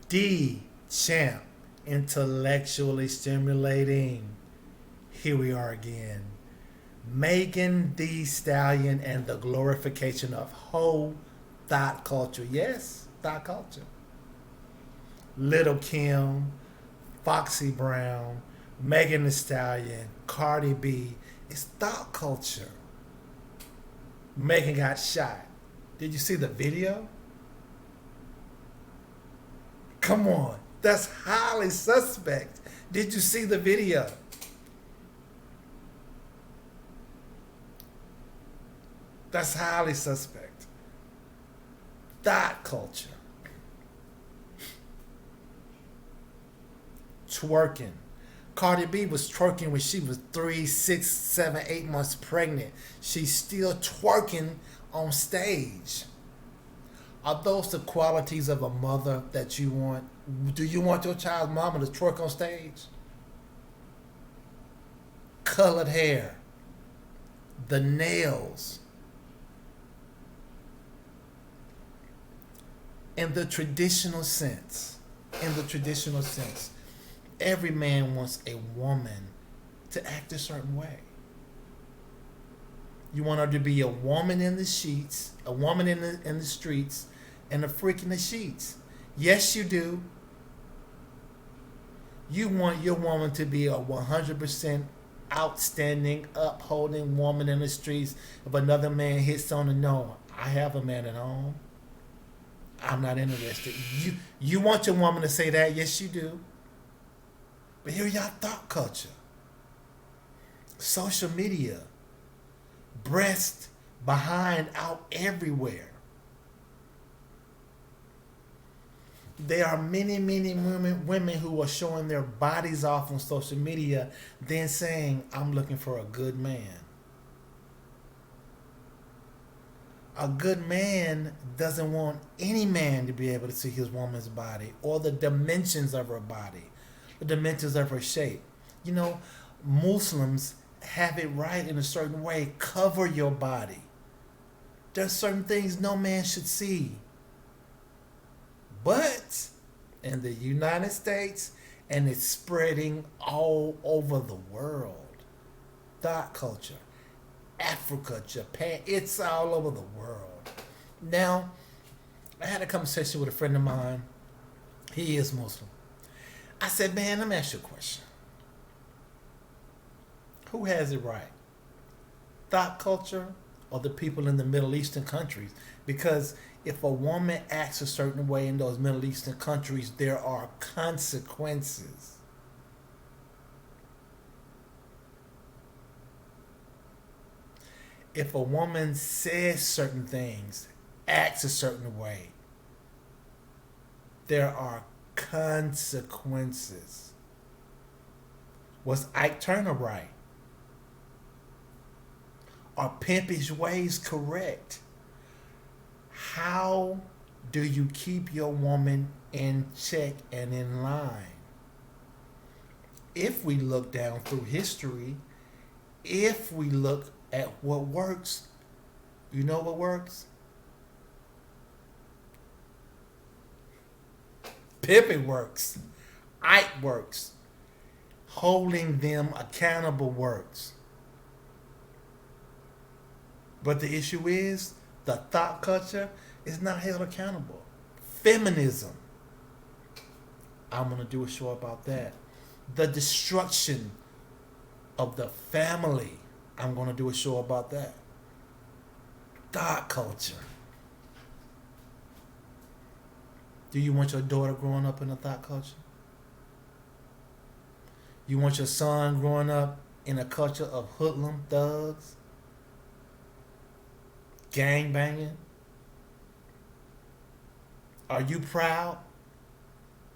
D champ, intellectually stimulating. Here we are again. Megan Thee Stallion and the glorification of whole thought culture. Yes, thought culture. Little Kim, Foxy Brown, Megan Thee Stallion, Cardi B. It's thought culture. Megan got shot. Did you see the video? Come on. That's highly suspect. Did you see the video? That's highly suspect. Thought culture. Twerking. Cardi B was twerking when she was 3, 6, 7, 8 months pregnant. She's still twerking on stage. Are those the qualities of a mother that you want? Do you want your child's mama to twerk on stage? Colored hair, the nails, in the traditional sense. In the traditional sense, every man wants a woman to act a certain way. You want her to be a woman in the sheets, a woman in the streets, and a freak in the sheets. Yes, you do. You want your woman to be a 100% outstanding, upholding woman in the streets. If another man hits on the no, I have a man at home. I'm not interested. You want your woman to say that? Yes, you do. But here y'all thought culture. Social media. Breast behind out everywhere. There are many women who are showing their bodies off on social media, then saying, I'm looking for a good man. A good man doesn't want any man to be able to see his woman's body or the dimensions of her body, the dimensions of her shape. You know, Muslims have it right in a certain way. Cover your body. There's certain things no man should see. But in the United States, and it's spreading all over the world, thought culture, Africa, Japan, it's all over the world. Now, I had a conversation with a friend of mine. He is Muslim. I said, man, let me ask you a question. Who has it right? Thought culture or the people in the Middle Eastern countries? Because if a woman acts a certain way in those Middle Eastern countries, there are consequences. If a woman says certain things, acts a certain way, there are consequences. Was Ike Turner right? Are pimpish ways correct? How do you keep your woman in check and in line? If we look down through history, if we look at what works, you know what works? Pimping works. Ike works. Holding them accountable works. But the issue is, the thought culture is not held accountable. Feminism. I'm going to do a show about that. The destruction of the family. I'm going to do a show about that. Thought culture. Do you want your daughter growing up in a thought culture? You want your son growing up in a culture of hoodlum thugs? Gang banging? Are you proud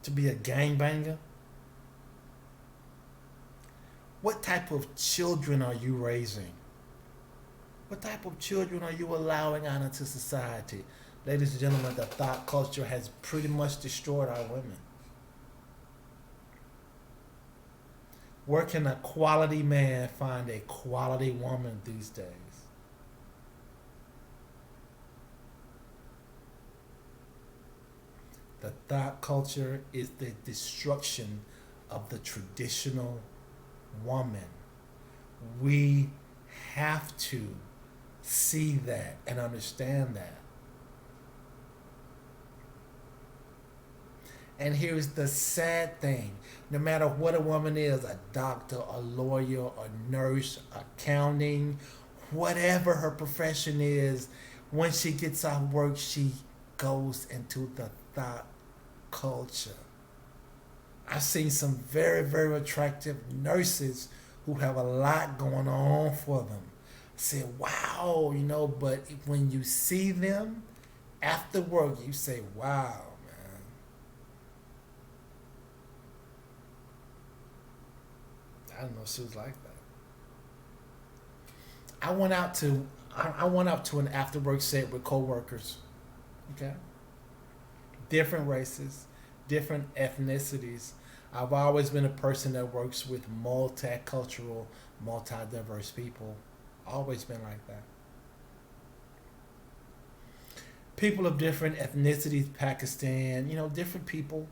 to be a gang banger? What type of children are you raising? What type of children are you allowing out into society? Ladies and gentlemen, the thought culture has pretty much destroyed our women. Where can a quality man find a quality woman these days? The thought culture is the destruction of the traditional woman. We have to see that and understand that. And here's the sad thing, no matter what a woman is, a doctor, a lawyer, a nurse, accounting, whatever her profession is, when she gets off work, she goes into the thought culture. I've seen some very, very attractive nurses who have a lot going on for them. I said, wow, but when you see them after work, you say, wow, man. I didn't know she was like that. I went out to an after work set with coworkers. Okay, different races, different ethnicities. I've always been a person that works with multicultural, multi-diverse people. Always been like that. People of different ethnicities, Pakistan, different people.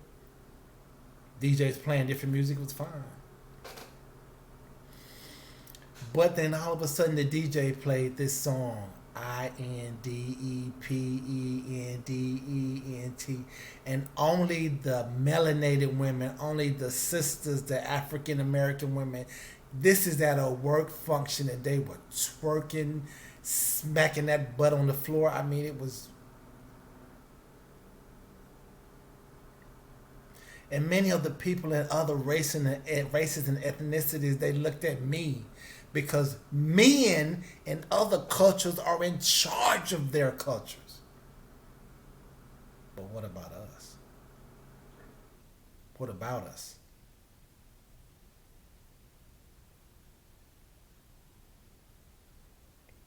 DJs playing different music was fine. But then all of a sudden the DJ played this song, INDEPENDENT, and only the melanated women, only the sisters, the African American women, this is at a work function and they were twerking, smacking that butt on the floor. I mean, it was. And many of the people in other races and ethnicities, they looked at me because men in other cultures are in charge of their cultures. But what about us? What about us?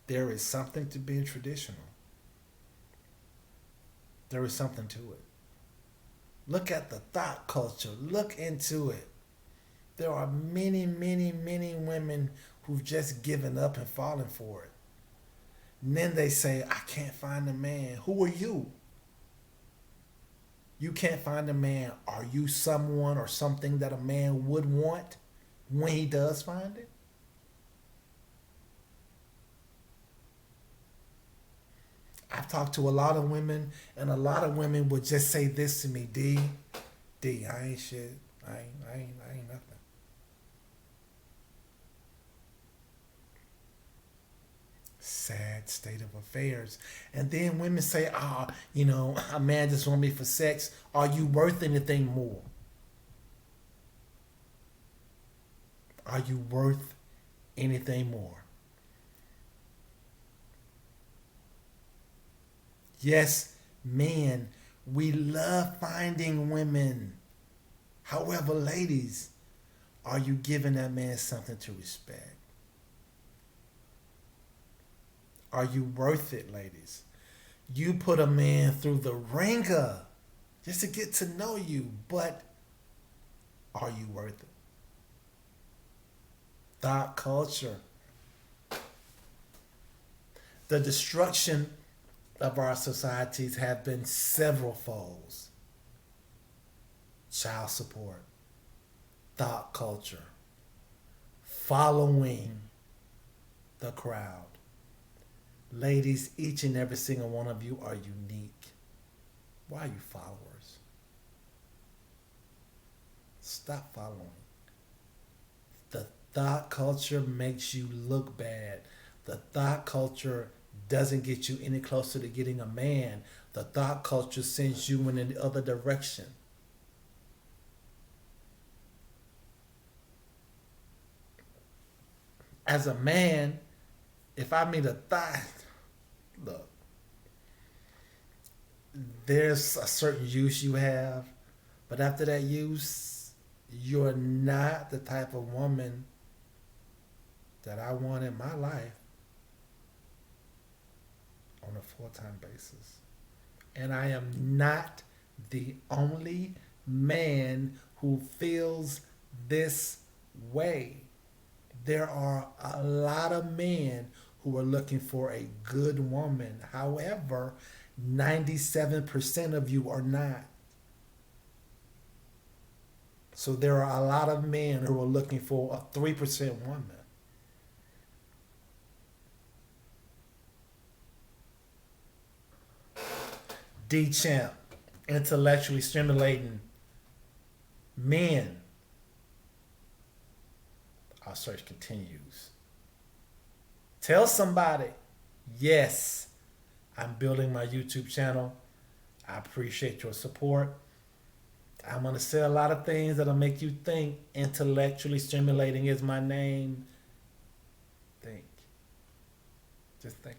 There is something to being traditional. There is something to it. Look at the thought culture. Look into it. There are many, many, many women who've just given up and fallen for it. And then they say, I can't find a man. Who are you? You can't find a man. Are you someone or something that a man would want when he does find it? I've talked to a lot of women, and a lot of women would just say this to me, D, I ain't shit. I ain't nothing. Sad state of affairs. And then women say, a man just want me for sex. Are you worth anything more? Are you worth anything more? Yes, men, we love finding women. However, ladies, are you giving that man something to respect? Are you worth it, ladies? You put a man through the ringer just to get to know you, but are you worth it? Thought culture. The destruction of our societies have been several folds. Child support, thought culture, following the crowd. Ladies, each and every single one of you are unique. Why are you followers? Stop following. The thought culture makes you look bad. The thought culture doesn't get you any closer to getting a man. The thought culture sends you in the other direction. As a man, if I meet a thought, look, there's a certain use you have, but after that use, you're not the type of woman that I want in my life on a full-time basis. And I am not the only man who feels this way. There are a lot of men who are looking for a good woman. However, 97% of you are not. So there are a lot of men who are looking for a 3% woman. D Champ, intellectually stimulating men. Our search continues. Tell somebody, yes, I'm building my YouTube channel. I appreciate your support. I'm going to say a lot of things that'll make you think. Intellectually stimulating is my name. Think. Just think.